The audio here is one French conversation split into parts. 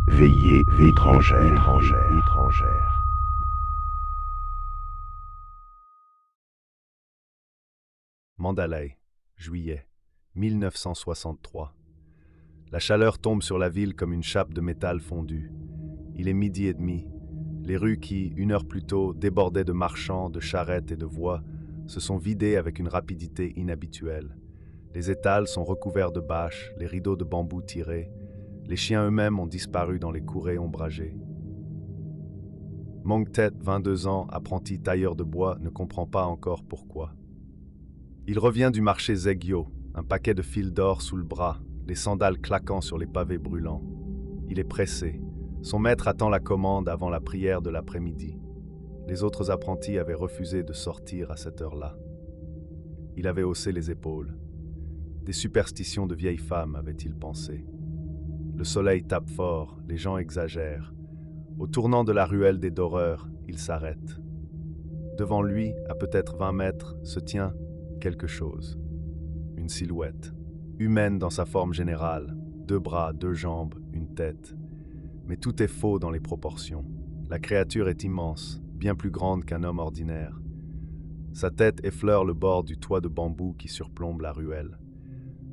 Veillée étrangère. Mandalay, juillet 1963. La chaleur tombe sur la ville comme une chape de métal fondu. Il est 12h30. Les rues qui, une heure plus tôt, débordaient de marchands, de charrettes et de voix, se sont vidées avec une rapidité inhabituelle. Les étals sont recouverts de bâches, les rideaux de bambou tirés. Les chiens eux-mêmes ont disparu dans les courées ombragées. Mong Tet, 22 ans, apprenti tailleur de bois, ne comprend pas encore pourquoi. Il revient du marché Zegyo, un paquet de fils d'or sous le bras, les sandales claquant sur les pavés brûlants. Il est pressé. Son maître attend la commande avant la prière de l'après-midi. Les autres apprentis avaient refusé de sortir à cette heure-là. Il avait haussé les épaules. Des superstitions de vieille femme, avait-il pensé. Le soleil tape fort, les gens exagèrent. Au tournant de la ruelle des Doreurs, il s'arrête. Devant lui, à peut-être 20 mètres, se tient quelque chose. Une silhouette, humaine dans sa forme générale, 2 bras, 2 jambes, une tête. Mais tout est faux dans les proportions. La créature est immense, bien plus grande qu'un homme ordinaire. Sa tête effleure le bord du toit de bambou qui surplombe la ruelle.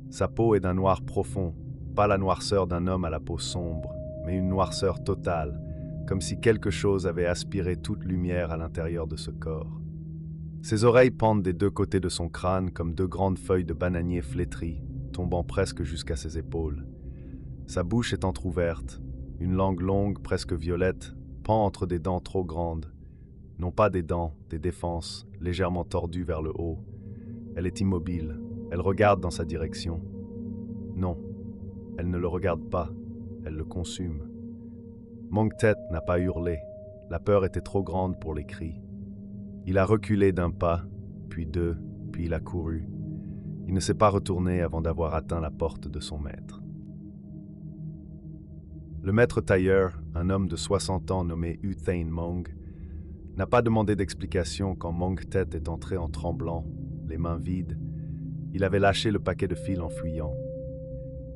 Sa peau est d'un noir profond, pas la noirceur d'un homme à la peau sombre, mais une noirceur totale, comme si quelque chose avait aspiré toute lumière à l'intérieur de ce corps. Ses oreilles pendent des 2 côtés de son crâne comme 2 grandes feuilles de bananier flétries, tombant presque jusqu'à ses épaules. Sa bouche est entr'ouverte, une langue longue, presque violette, pend entre des dents trop grandes. Non pas des dents, des défenses, légèrement tordues vers le haut. Elle est immobile, elle regarde dans sa direction. Non, elle ne le regarde pas, elle le consume. Mong Tet n'a pas hurlé, la peur était trop grande pour les cris. Il a reculé d'un pas, puis 2, puis il a couru. Il ne s'est pas retourné avant d'avoir atteint la porte de son maître. Le maître tailleur, un homme de 60 ans nommé U Thane Mong, n'a pas demandé d'explication quand Mong Tet est entré en tremblant, les mains vides. Il avait lâché le paquet de fils en fuyant.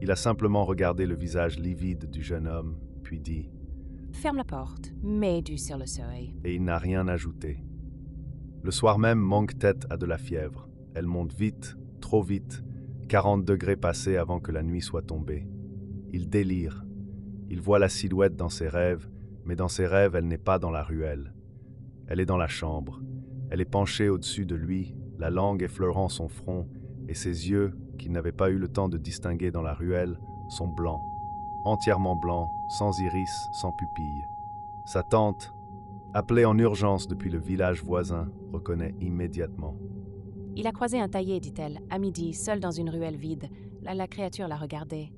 Il a simplement regardé le visage livide du jeune homme, puis dit « Ferme la porte, mets du sur le seuil. » et il n'a rien ajouté. Le soir même, Mong Tet a de la fièvre. Elle monte vite, trop vite, 40 degrés passés avant que la nuit soit tombée. Il délire. Il voit la silhouette dans ses rêves, mais dans ses rêves, elle n'est pas dans la ruelle. Elle est dans la chambre. Elle est penchée au-dessus de lui, la langue effleurant son front, et ses yeux, qu'il n'avait pas eu le temps de distinguer dans la ruelle, sont blancs, entièrement blancs, sans iris, sans pupille. Sa tante, appelée en urgence depuis le village voisin, reconnaît immédiatement. « Il a croisé un taillé, dit-elle, à midi, seul dans une ruelle vide. La créature l'a regardé. »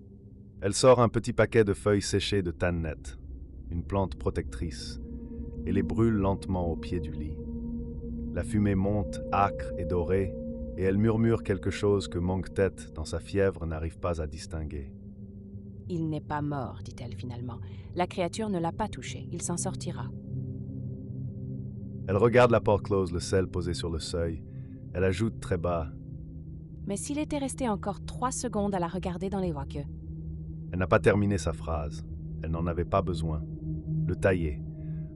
Elle sort un petit paquet de feuilles séchées de tannet, une plante protectrice, et les brûle lentement au pied du lit. La fumée monte, âcre et dorée, et elle murmure quelque chose que Mong Tet, dans sa fièvre, n'arrive pas à distinguer. « Il n'est pas mort, dit-elle finalement. La créature ne l'a pas touché, il s'en sortira. » Elle regarde la porte close, le sel posé sur le seuil. Elle ajoute très bas. « Mais s'il était resté encore 3 secondes à la regarder dans les yeux. » Elle n'a pas terminé sa phrase. Elle n'en avait pas besoin. Le taillé.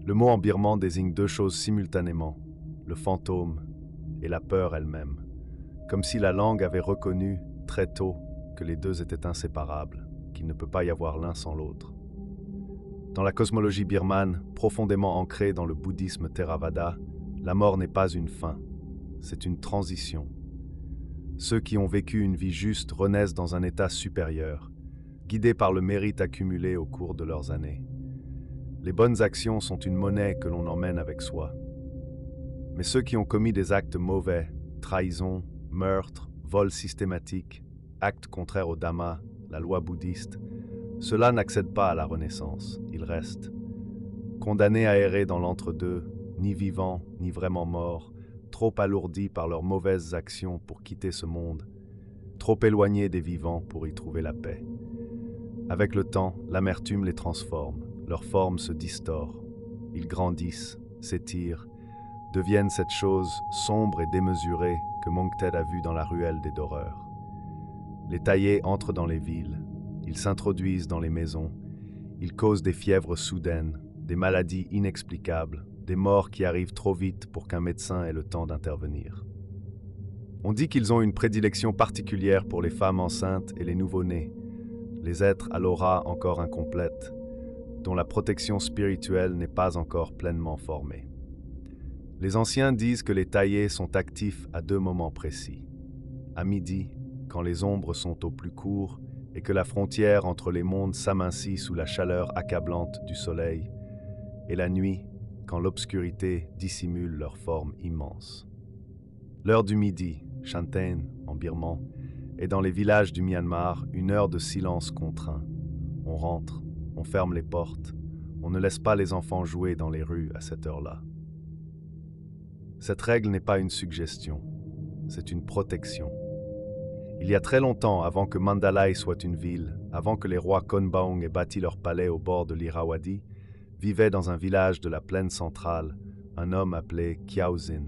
Le mot en birman désigne 2 choses simultanément, le fantôme et la peur elle-même. Comme si la langue avait reconnu, très tôt, que les 2 étaient inséparables, qu'il ne peut pas y avoir l'un sans l'autre. Dans la cosmologie birmane, profondément ancrée dans le bouddhisme Theravada, la mort n'est pas une fin, c'est une transition. Ceux qui ont vécu une vie juste renaissent dans un état supérieur, guidés par le mérite accumulé au cours de leurs années. Les bonnes actions sont une monnaie que l'on emmène avec soi. Mais ceux qui ont commis des actes mauvais, trahison, meurtre, vol systématique, actes contraires au Dhamma, la loi bouddhiste, ceux-là n'accèdent pas à la renaissance, ils restent. Condamnés à errer dans l'entre-deux, ni vivants, ni vraiment morts, trop alourdis par leurs mauvaises actions pour quitter ce monde, trop éloignés des vivants pour y trouver la paix. Avec le temps, l'amertume les transforme, leur forme se distord. Ils grandissent, s'étirent, deviennent cette chose sombre et démesurée que Mong Tet a vue dans la ruelle des Doreurs. Les taillés entrent dans les villes, ils s'introduisent dans les maisons, Ils causent des fièvres soudaines, des maladies inexplicables, des morts qui arrivent trop vite pour qu'un médecin ait le temps d'intervenir. On dit qu'ils ont une prédilection particulière pour les femmes enceintes et les nouveau-nés, les êtres à l'aura encore incomplète, dont la protection spirituelle n'est pas encore pleinement formée. Les anciens disent que les taillés sont actifs à 2 moments précis. À midi, quand les ombres sont au plus court et que la frontière entre les mondes s'amincit sous la chaleur accablante du soleil, et la nuit, quand l'obscurité dissimule leur forme immense. L'heure du midi, Shantain, en birman, est dans les villages du Myanmar une heure de silence contraint. On rentre, on ferme les portes, on ne laisse pas les enfants jouer dans les rues à cette heure-là. Cette règle n'est pas une suggestion, c'est une protection. Il y a très longtemps, avant que Mandalay soit une ville, avant que les rois Konbaung aient bâti leur palais au bord de l'Irrawaddy, vivait dans un village de la plaine centrale un homme appelé Kiaozin.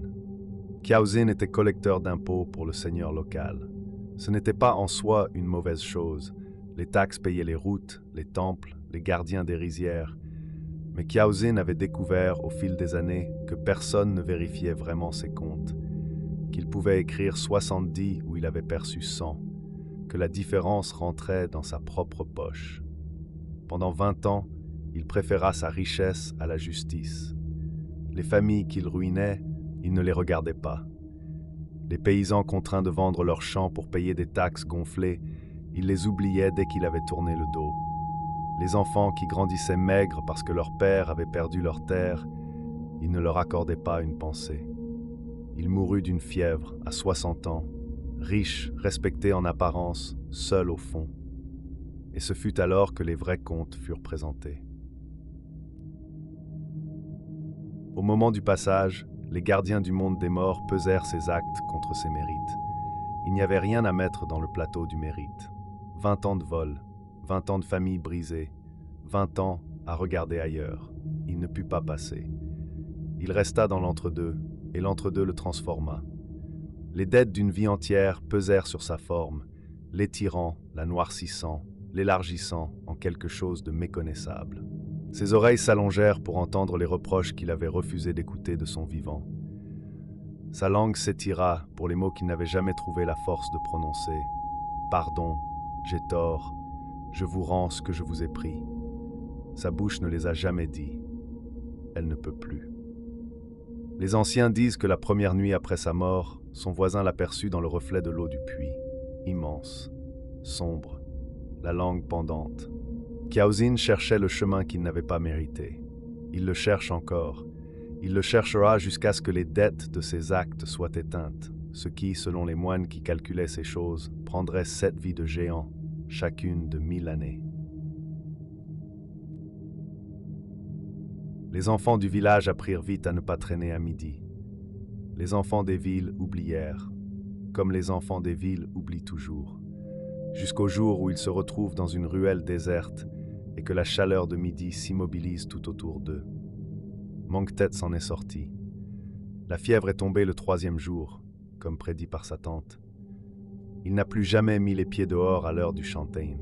Kiaozin était collecteur d'impôts pour le seigneur local. Ce n'était pas en soi une mauvaise chose. Les taxes payaient les routes, les temples, les gardiens des rizières. Mais Kiaozin avait découvert au fil des années que personne ne vérifiait vraiment ses comptes, qu'il pouvait écrire 70 où il avait perçu 100, que la différence rentrait dans sa propre poche. Pendant 20 ans, il préféra sa richesse à la justice. Les familles qu'il ruinait, il ne les regardait pas. Les paysans contraints de vendre leurs champs pour payer des taxes gonflées, il les oubliait dès qu'il avait tourné le dos. Les enfants qui grandissaient maigres parce que leur père avait perdu leur terre, il ne leur accordait pas une pensée. Il mourut d'une fièvre à 60 ans, riche, respecté en apparence, seul au fond. Et ce fut alors que les vrais comptes furent présentés. Au moment du passage, les gardiens du monde des morts pesèrent ses actes contre ses mérites. Il n'y avait rien à mettre dans le plateau du mérite. 20 ans de vol, 20 ans de famille brisée, 20 ans à regarder ailleurs. Il ne put pas passer. Il resta dans l'entre-deux, et l'entre-deux le transforma. Les dettes d'une vie entière pesèrent sur sa forme, l'étirant, la noircissant, l'élargissant en quelque chose de méconnaissable. Ses oreilles s'allongèrent pour entendre les reproches qu'il avait refusé d'écouter de son vivant. Sa langue s'étira pour les mots qu'il n'avait jamais trouvé la force de prononcer. « Pardon, j'ai tort, je vous rends ce que je vous ai pris. » Sa bouche ne les a jamais dit. Elle ne peut plus. Les anciens disent que la première nuit après sa mort, son voisin l'aperçut dans le reflet de l'eau du puits, immense, sombre, la langue pendante. Kiaozin cherchait le chemin qu'il n'avait pas mérité. Il le cherche encore. Il le cherchera jusqu'à ce que les dettes de ses actes soient éteintes, ce qui, selon les moines qui calculaient ces choses, prendrait 7 vies de géants, chacune de 1000 années. Les enfants du village apprirent vite à ne pas traîner à midi. Les enfants des villes oublièrent, comme les enfants des villes oublient toujours, jusqu'au jour où ils se retrouvent dans une ruelle déserte et que la chaleur de midi s'immobilise tout autour d'eux. Mongtet s'en est sorti. La fièvre est tombée le 3e jour, comme prédit par sa tante. Il n'a plus jamais mis les pieds dehors à l'heure du Shantain.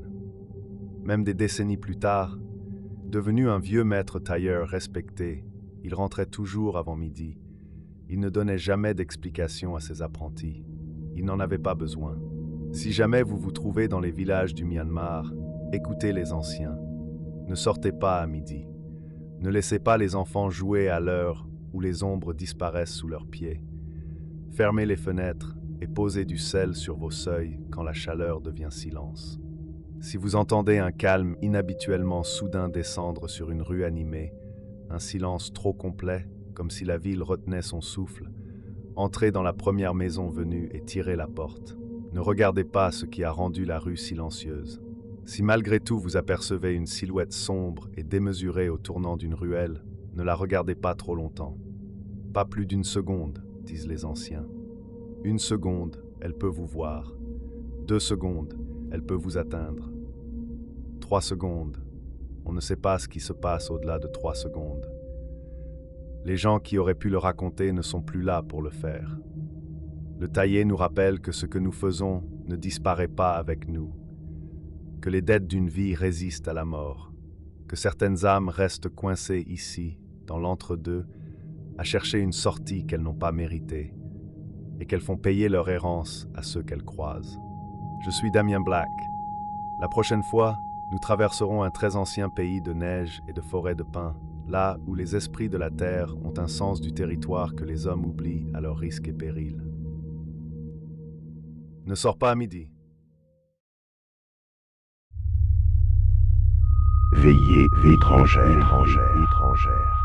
Même des décennies plus tard, devenu un vieux maître tailleur respecté, il rentrait toujours avant midi. Il ne donnait jamais d'explication à ses apprentis. Il n'en avait pas besoin. Si jamais vous vous trouvez dans les villages du Myanmar, écoutez les anciens. Ne sortez pas à midi. Ne laissez pas les enfants jouer à l'heure où les ombres disparaissent sous leurs pieds. Fermez les fenêtres et posez du sel sur vos seuils quand la chaleur devient silence. Si vous entendez un calme inhabituellement soudain descendre sur une rue animée, un silence trop complet, comme si la ville retenait son souffle, entrez dans la première maison venue et tirez la porte. Ne regardez pas ce qui a rendu la rue silencieuse. Si malgré tout vous apercevez une silhouette sombre et démesurée au tournant d'une ruelle, ne la regardez pas trop longtemps. Pas plus d'1 seconde, disent les anciens. 1 seconde, elle peut vous voir. 2 secondes, elle peut vous atteindre. 3 secondes, on ne sait pas ce qui se passe au-delà de 3 secondes. Les gens qui auraient pu le raconter ne sont plus là pour le faire. Le taillé nous rappelle que ce que nous faisons ne disparaît pas avec nous, que les dettes d'une vie résistent à la mort. que certaines âmes restent coincées ici, dans l'entre-deux, à chercher une sortie qu'elles n'ont pas méritée, et qu'elles font payer leur errance à ceux qu'elles croisent. Je suis Damien Black. La prochaine fois, nous traverserons un très ancien pays de neige et de forêts de pins, là où les esprits de la terre ont un sens du territoire que les hommes oublient à leurs risques et périls. Ne sors pas à midi. Veillée étrangère.